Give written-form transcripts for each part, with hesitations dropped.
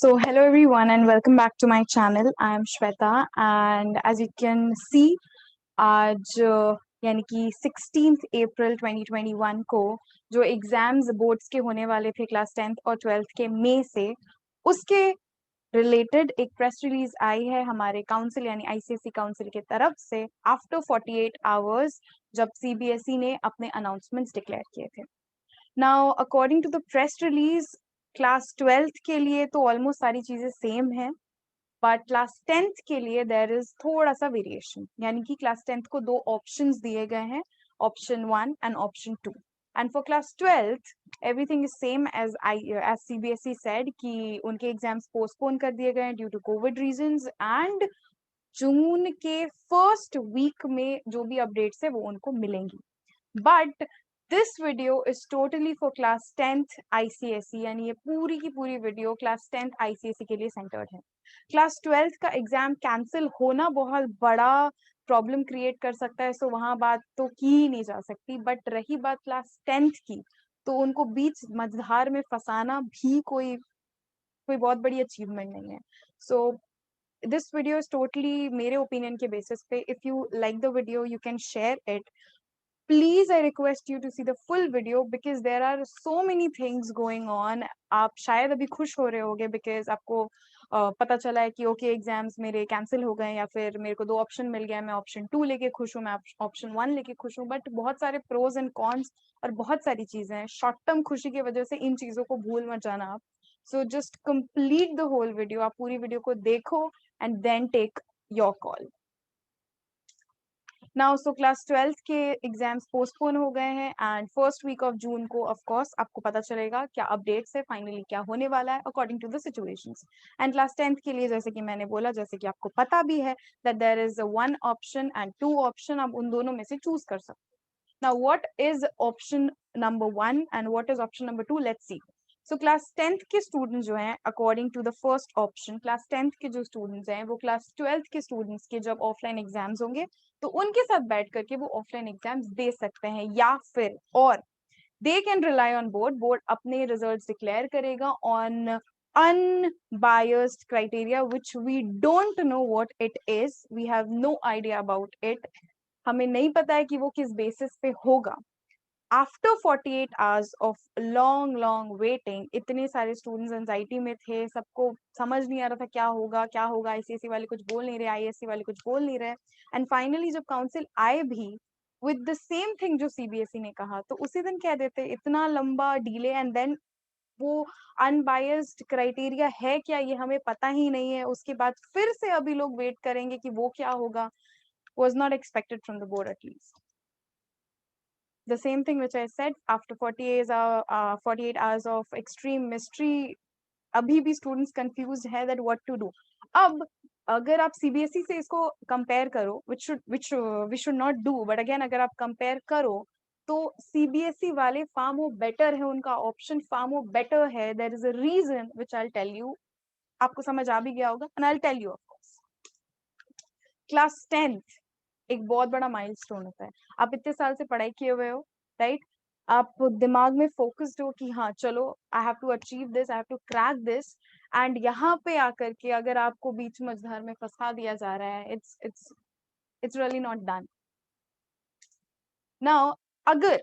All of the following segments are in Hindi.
Hello everyone and welcome back to my channel. I am Shweta and as you can see आज यानी कि 16th अप्रैल 2021 को जो एग्जाम्स बोर्ड्स के होने वाले थे क्लास 10th और 12th के मई से उसके रिलेटेड एक प्रेस रिलीज आई है हमारे काउंसिल यानी आईसीएसई काउंसिल की तरफ से आफ्टर 48 आवर्स जब सीबीएसई ने अपने अनाउंसमेंट्स डिक्लेयर किए थे. Now according to the press release class 12th के लिए तो ऑलमोस्ट सारी चीजें सेम है बट क्लास 10th के लिए देर इज थोड़ा सा वेरिएशन यानी कि क्लास 10th को दो ऑप्शंस दिए गए हैं, option 1 and option 2. And for class 12th everything is same as CBSE said कि उनके एग्जाम्स पोस्टपोन कर दिए गए हैं due to COVID reasons and June के फर्स्ट वीक में जो भी अपडेट्स है वो उनको मिलेंगी. But this video is totally for class 10th ICSE यानी ये पूरी की पूरी वीडियो क्लास 10th आईसीएसई के लिए सेंटर्ड है. क्लास 12th का एग्जाम कैंसिल होना बहुत बड़ा प्रॉब्लम क्रिएट कर सकता है, सो वहां बात तो की ही नहीं जा सकती. बट रही बात क्लास 10th की, तो उनको बीच मझधार में फंसाना भी कोई कोई बहुत बड़ी अचीवमेंट नहीं है. So this video is totally मेरे ओपिनियन के बेसिस पे. If you like the video you can share it. Please, I request you to see the full video because there are so many things going on. आप शायद अभी खुश हो रहे होगे because आपको पता चला है कि ओके एग्जाम्स मेरे कैंसिल हो गए या फिर मेरे को दो ऑप्शन मिल गया, मैं ऑप्शन 2 लेके खुश हूँ, मैं ऑप्शन 1 लेके खुश हूँ. बट बहुत सारे प्रोज एंड कॉन्स और बहुत सारी चीजें हैं. शॉर्ट टर्म खुशी की वजह से इन चीजों को भूल मत जाना आप. So just complete the whole video. आप पूरी वीडियो को देखो and then take your call. Now so class 12th के एग्जाम्स पोस्टपोन हो गए हैं and first week of June को ऑफ कोर्स आपको पता चलेगा क्या अपडेट्स है, फाइनली क्या होने वाला है according to the situations. And class 10th के लिए जैसे कि मैंने बोला, जैसे कि आपको पता भी है that there is one option and two option. आप उन दोनों में से चूज कर सकते हो. Now what is option number 1 and what is option number 2, let's see. So class 10th के स्टूडेंट्स जो हैं according to the first option, class 10th के जो स्टूडेंट्स हैं वो क्लास 12th के स्टूडेंट्स के जब ऑफलाइन एग्जाम्स होंगे तो उनके साथ बैठ करके वो ऑफलाइन एग्जाम्स दे सकते हैं, या फिर और they can rely on board अपने रिजल्ट्स डिक्लेयर करेगा on unbiased criteria which we don't know what it is. We have no idea about it. हमें नहीं पता है कि वो किस बेसिस पे होगा. After 48 hours of long waiting, इतने सारे स्टूडेंट्स एंजाइटी में थे, सबको समझ नहीं आ रहा था क्या होगा क्या होगा. आईसीएसई वाले कुछ बोल नहीं रहे, आईएससी वाले कुछ बोल नहीं रहे. एंड फाइनली जब काउंसिल आए भी विद द सेम थिंग जो सीबीएसई ने कहा, तो उसी दिन कह देते इतना लंबा डिले एंड देन वो अनबायस्ड क्राइटेरिया है क्या ये हमें पता ही नहीं है. उसके बाद फिर से अभी लोग वेट करेंगे कि वो क्या होगा. was not expected from the board at least. The same thing which I said, after 48 hours of extreme mystery, अभी भी स्टूडेंट्स कंफ्यूज है दैट व्हाट टू डू. अब अगर आप सीबीएसई से इसको कंपेयर करो, which we should not do, but again अगर आप कंपेयर करो तो सीबीएसई वाले फार मोर बेटर है, उनका ऑप्शन फार मोर बेटर है. There is a reason which I tell you. आपको समझ आ भी गया होगा and I tell you. Of course class 10th एक बहुत बड़ा माइलस्टोन होता है. आप इतने साल से पढ़ाई किए हुए हो, राइट? आप दिमाग में फोकस्ड हो कि हाँ चलो I have to achieve this, I have to crack this. And यहाँ पे आकर के अगर आपको बीच मझधार में फंसा दिया जा रहा है, it's really not done. Now अगर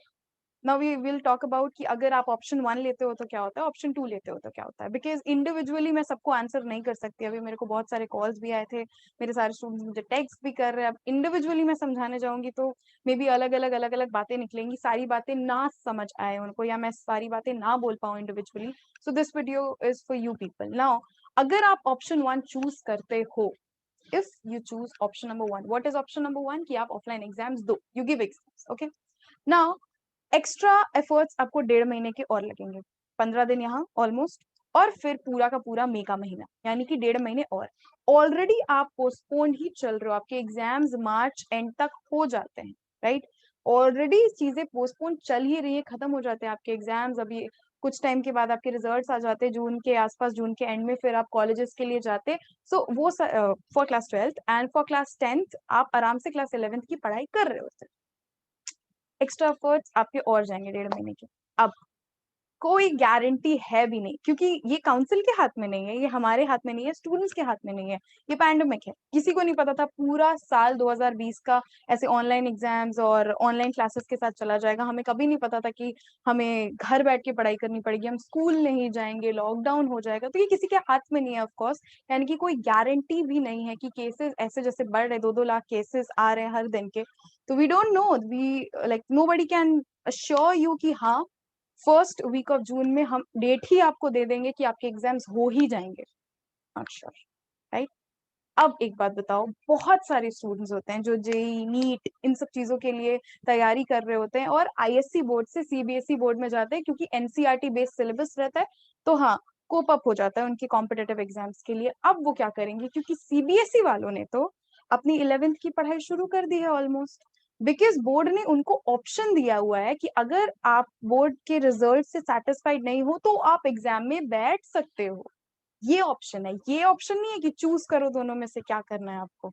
now we will talk about कि अगर आप ऑप्शन 1 लेते हो तो क्या होता है, ऑप्शन 2 लेते हो तो क्या होता है. बिकॉज इंडिविजुअली मैं सबको आंसर नहीं कर सकती. अभी मेरे को बहुत सारे कॉल्स भी आए थे, मेरे सारे स्टूडेंट्स मुझे टेक्स्ट भी कर रहे हैं. अब इंडिविजुअली मैं समझाने जाऊंगी तो मे बी अलग अलग बातें निकलेंगी, सारी बातें ना समझ आए उनको या मैं सारी बातें ना बोल पाऊँ individually. So this video is for you people. Now अगर आप ऑप्शन 1 चूज करते हो, if you choose option number 1, what is option number 1? कि आप ऑफलाइन एग्जाम्स दो, you give exams, okay? Now extra efforts आपको 1.5 महीने के और लगेंगे, 15 दिन यहाँ ऑलमोस्ट, और फिर पूरा का पूरा मई का महीना यानी कि 1.5 महीने और. ऑलरेडी आप पोस्टपोन ही चल रहे हो, आपके एग्जाम्स मार्च एंड तक हो जाते हैं, राइट? ऑलरेडी चीजें पोस्टपोन चल ही रही है, खत्म हो जाते हैं आपके एग्जाम्स. अभी कुछ टाइम के बाद आपके रिजल्ट्स आ जाते हैं जून के आसपास, जून के एंड में फिर आप कॉलेजेस के लिए जाते. सो वो for class 12th and for class 10th आप आराम से क्लास 11th की पढ़ाई कर रहे हो. एक्स्ट्रा एफर्ट्स आपके और जाएंगे 1.5 महीने के. अब कोई गारंटी है भी नहीं, क्योंकि ये काउंसिल के हाथ में नहीं है, ये हमारे हाथ में नहीं है, स्टूडेंट्स के हाथ में नहीं है, ये पैंडेमिक है। किसी को नहीं पता था पूरा साल 2020 का ऐसे ऑनलाइन एग्जाम्स और ऑनलाइन क्लासेस के साथ चला जाएगा। हमें कभी नहीं पता था कि हमें घर बैठ के पढ़ाई करनी पड़ेगी, हम स्कूल नहीं जाएंगे, लॉकडाउन हो जाएगा। तो ये किसी के हाथ में नहीं है ऑफ कोर्स, यानी कि कोई गारंटी भी नहीं है कि केसेस ऐसे जैसे बढ़ रहे, 2-2 लाख केसेस आ रहे हैं हर दिन के। तो we don't know, we like nobody can assure you कि हाँ फर्स्ट वीक ऑफ जून में हम डेट ही आपको दे देंगे कि आपके एग्जाम्स हो ही जाएंगे। अच्छा, राइट। अब एक बात बताओ, बहुत सारे स्टूडेंट्स होते हैं जो जेई नीट इन सब चीजों के लिए तैयारी कर रहे होते हैं और आईएससी बोर्ड से सीबीएसई बोर्ड में जाते हैं, क्योंकि एनसीईआरटी बेस्ड सिलेबस रहता है। तो हाँ, कोप अप हो जाता है उनके कॉम्पिटेटिव एग्जाम्स के लिए। अब वो क्या करेंगे, क्योंकि सीबीएसई वालों ने तो अपनी 11th की पढ़ाई शुरू कर दी है ऑलमोस्ट, बिकॉज बोर्ड ने उनको ऑप्शन दिया हुआ है कि अगर आप बोर्ड के रिजल्ट से सेटिस्फाइड नहीं हो तो आप एग्जाम में बैठ सकते हो। ये ऑप्शन है, ये ऑप्शन नहीं है कि चूज करो दोनों में से क्या करना है आपको,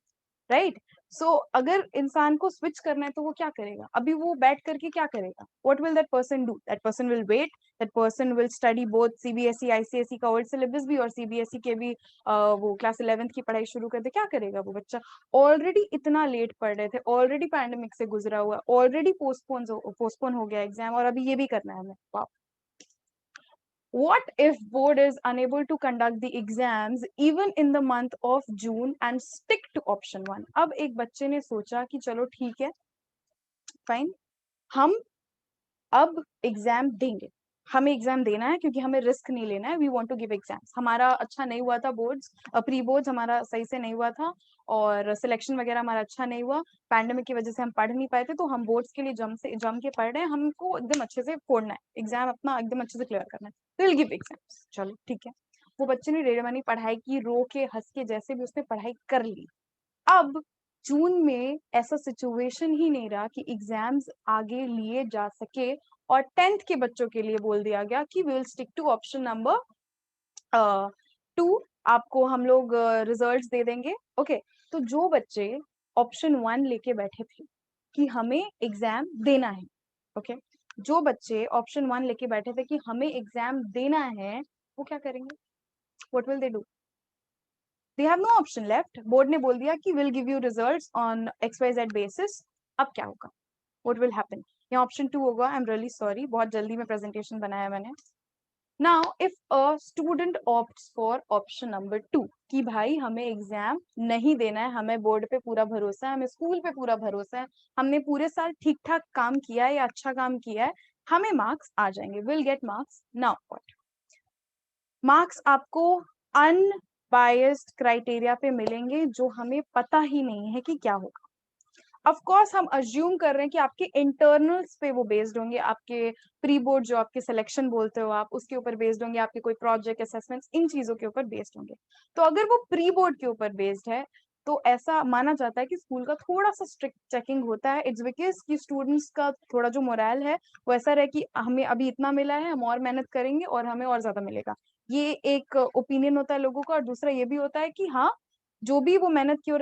राइट। सो अगर इंसान को स्विच करना है तो वो क्या करेगा, अभी वो बैठ करके क्या करेगा, what will that person do, that person will wait, that person will study both CBSE ICSE का ओल्ड सिलेबस भी और सीबीएसई के भी वो क्लास 11th की पढ़ाई शुरू कर दे। क्या करेगा वो बच्चा, ऑलरेडी इतना लेट पढ़ रहे थे, ऑलरेडी पैंडेमिक से गुजरा हुआ, ऑलरेडी पोस्टपोन हो गया एग्जाम, और अभी ये भी करना है हमें। वाह। What if board is unable to conduct the exams even in the month of June and stick to option 1? अब एक बच्चे ने सोचा कि चलो ठीक है, फाइन, हम अब एग्जाम देंगे, हमें एग्जाम देना है क्योंकि हमें रिस्क नहीं लेना है, we want to give exams. हमारा अच्छा नहीं हुआ था बोर्ड्स, प्री बोर्ड्स हमारा सही से नहीं हुआ था और सिलेक्शन वगैरह हमारा अच्छा नहीं हुआ, पैंडेमिक की वजह से हम पढ़ नहीं पाए थे, तो हम बोर्ड्स के लिए जम के पढ़ रहे हैं, हमको एकदम अच्छे से फोड़ना है एग्जाम, अपना एकदम अच्छे से क्लियर करना है, विल गिव एग्जाम्स। चलो ठीक है, वो बच्चे ने रेड़मानी पढ़ाई की, रो के हंस के जैसे भी उसने पढ़ाई कर ली। अब जून में ऐसा सिचुएशन ही नहीं रहा कि एग्जाम्स आगे लिए जा सके, और 10th के बच्चों के लिए बोल दिया गया कि we will stick to option number 2, आपको हम लोग रिजल्ट्स दे देंगे। ओके, तो जो बच्चे ऑप्शन 1 लेके बैठे थे कि हमें एग्जाम देना है, ओके, जो बच्चे ऑप्शन 1 लेके बैठे थे कि हमें एग्जाम देना है, वो क्या करेंगे, what will they do, they have no option left. Board ने बोल दिया कि will give you results on XYZ basis. अब क्या होगा, व्हाट विल हैपन, यहाँ ऑप्शन 2 होगा। आई एम रियली सॉरी, बहुत जल्दी में प्रेजेंटेशन बनाया मैंने। Now if a student opts for option number 2 कि भाई हमें एग्जाम नहीं देना है, हमें बोर्ड पे पूरा भरोसा है, हमें स्कूल पे पूरा भरोसा है, हमने पूरे साल ठीक ठाक काम किया है या अच्छा काम किया है, हमें मार्क्स आ जाएंगे, will get marks. Now what, marks आपको अनबायस्ड क्राइटेरिया पे मिलेंगे जो हमें पता ही नहीं है कि क्या होगा। ऑफ कोर्स हम अज्यूम कर रहे हैं कि आपके इंटरनल्स पे वो बेस्ड होंगे, आपके प्री बोर्ड जो आपके सिलेक्शन बोलते हो आप, उसके ऊपर बेस्ड होंगे, आपके कोई प्रोजेक्ट असेसमेंट्स इन चीजों के ऊपर बेस्ड होंगे। तो अगर वो प्री बोर्ड के ऊपर बेस्ड है तो ऐसा माना जाता है कि स्कूल का थोड़ा सा स्ट्रिक्ट चेकिंग होता है। इट्स बिकॉज कि स्टूडेंट्स का थोड़ा जो मोरल है वो ऐसा रहे कि हमें अभी इतना मिला है, हम और मेहनत करेंगे और हमें और ज्यादा मिलेगा। ये एक ओपिनियन होता है लोगों का। और दूसरा ये भी होता है कि हाँ, जो भी वो मेहनत किए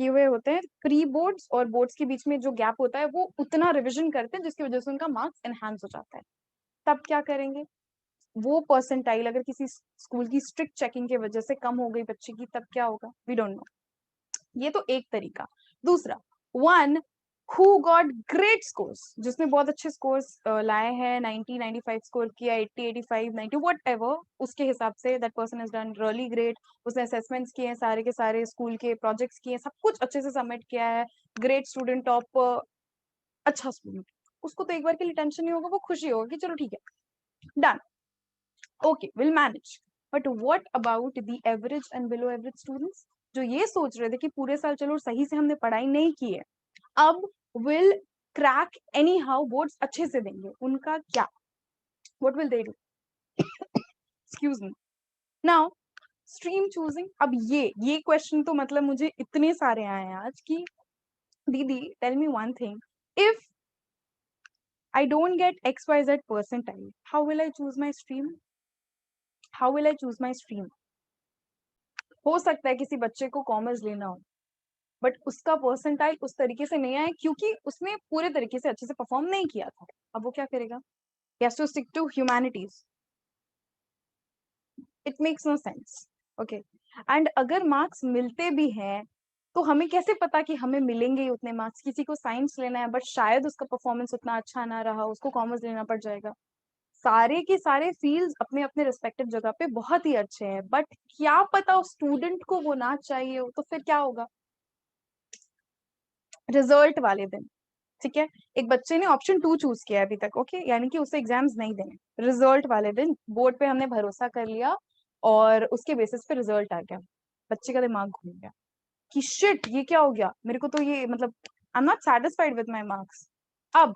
हुए होते हैं, प्री बोर्ड्स और बोर्ड्स के बीच में जो गैप होता है वो उतना रिविजन करते हैं जिसकी वजह से उनका मार्क्स एनहांस हो जाता है। तब क्या करेंगे, वो परसेंटाइल अगर किसी स्कूल की स्ट्रिक्ट चेकिंग की वजह से कम हो गई बच्चे की, तब क्या होगा, वी डोंट नो। ये तो एक तरीका। दूसरा, one who got great scores, जिसने बहुत अच्छे स्कोर्स लाए हैं, 90 95 स्कोर किया, 80 85 90 वट एवर, उसके हिसाब say that person is done really great. उसने असेसमेंट्स किए हैं, सारे के सारे स्कूल के प्रोजेक्ट्स किए हैं, सब कुछ अच्छे से सबमिट किया है, ग्रेट स्टूडेंट, टॉप, अच्छा स्टूडेंट। उसको तो एक बार के लिए टेंशन नहीं होगा, वो खुशी होगा कि चलो ठीक है, done, okay, will manage. But what about the average and below average students, जो ये सोच रहे थे कि पूरे साल चलो सही से हमने पढ़ाई नहीं की है, अब will crack any how, boards अच्छे से देंगे, उनका क्या, what will they do, excuse me. Now stream choosing, अब ये क्वेश्चन तो मतलब मुझे इतने सारे आए हैं आज की, दीदी tell me one thing, if I don't get XYZ percentile, how will I choose my stream? How will I choose my stream? हो सकता है किसी बच्चे को कॉमर्स लेना हो, बट उसका परसेंटाइल उस तरीके से नहीं आया क्योंकि उसने पूरे तरीके से अच्छे से परफॉर्म नहीं किया था। अब वो क्या करेगा, He has to stick to humanities. It makes no sense. Okay. And अगर मार्क्स मिलते भी हैं तो हमें कैसे पता कि हमें मिलेंगे ही उतने मार्क्स? किसी को साइंस लेना है बट शायद उसका परफॉर्मेंस उतना अच्छा ना रहा, उसको कॉमर्स लेना पड़ जाएगा। सारे के सारे फील्ड्स अपने अपने रिस्पेक्टिव जगह पे बहुत ही अच्छे हैं, बट क्या पता उस स्टूडेंट को वो ना चाहिए हो, तो फिर क्या होगा? रिजल्ट वाले दिन, ठीक है, एक बच्चे ने ऑप्शन 2 चूज किया है अभी तक, ओके, यानी कि उसे एग्जाम्स नहीं देने। रिजल्ट वाले दिन बोर्ड पे हमने भरोसा कर लिया और उसके बेसिस पे रिजल्ट आ गया, बच्चे का दिमाग घूम गया कि शिट ये क्या हो गया, मेरे को तो ये मतलब I am not satisfied with my marks. अब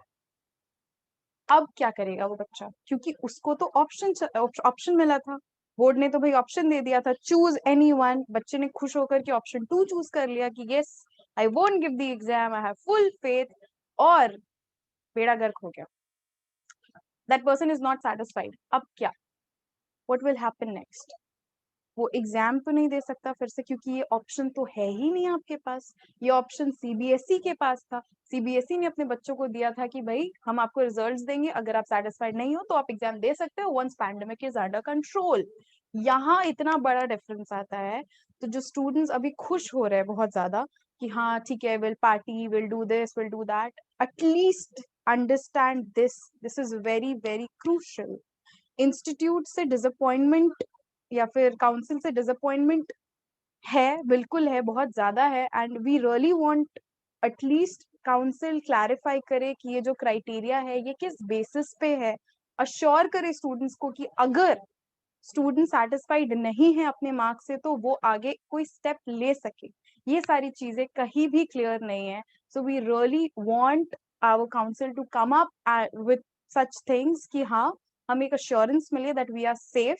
अब क्या करेगा वो बच्चा, क्योंकि उसको तो ऑप्शन मिला था, बोर्ड ने तो भाई ऑप्शन दे दिया था, चूज एनीवन। बच्चे ने खुश होकर के ऑप्शन 2 चूज कर लिया कि yes I won't give the exam, I have full faith, और बेड़ा गर्क हो गया। That person is not satisfied. अब क्या, व्हाट विल हैपन नेक्स्ट? वो एग्जाम तो नहीं दे सकता फिर से, क्योंकि ये ऑप्शन तो है ही नहीं आपके पास। ये ऑप्शन सीबीएसई के पास था, सीबीएसई ने अपने बच्चों को दिया था कि भाई हम आपको रिजल्ट्स देंगे, अगर आप सेटिस्फाइड नहीं हो तो आप एग्जाम दे सकते हो once pandemic is under control. यहाँ इतना बड़ा डिफरेंस आता है। तो जो स्टूडेंट्स अभी खुश हो रहे हैं बहुत ज्यादा कि हाँ ठीक है, will party, will do this, will do that, at least understand this, this is very very crucial. Institute से डिसअपॉइंटमेंट या फिर काउंसिल से डिसअपॉइंटमेंट है, बिल्कुल है, बहुत ज्यादा है, and we really want at least council clarify करे कि ये जो क्राइटेरिया है ये किस बेसिस पे है, अश्योर करे स्टूडेंट्स को कि अगर स्टूडेंट सेटिस्फाइड नहीं है अपने मार्क्स से तो वो आगे कोई स्टेप ले सके। ये सारी चीजें कहीं भी क्लियर नहीं है। So we really want our council to come up with such things कि हाँ हमें एक अश्योरेंस मिले दैट वी आर सेफ,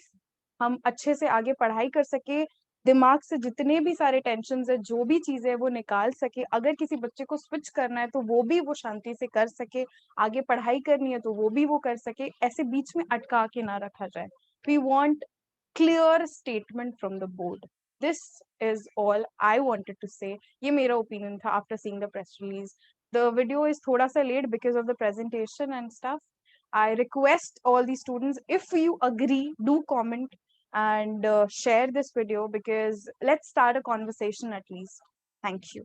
हम अच्छे से आगे पढ़ाई कर सके, दिमाग से जितने भी सारे टेंशन है, जो भी चीजें है वो निकाल सके, अगर किसी बच्चे को स्विच करना है तो वो भी वो शांति से कर सके, आगे पढ़ाई करनी है तो वो भी वो कर सके, ऐसे बीच में अटका के ना रखा जाए। We want clear statement from the board. This is all I wanted to say. ये मेरा opinion था after seeing the press release. The video is थोड़ा सा late because of the presentation and stuff. I request all the students, if you agree, do comment and share this video, because let's start a conversation at least. Thank you.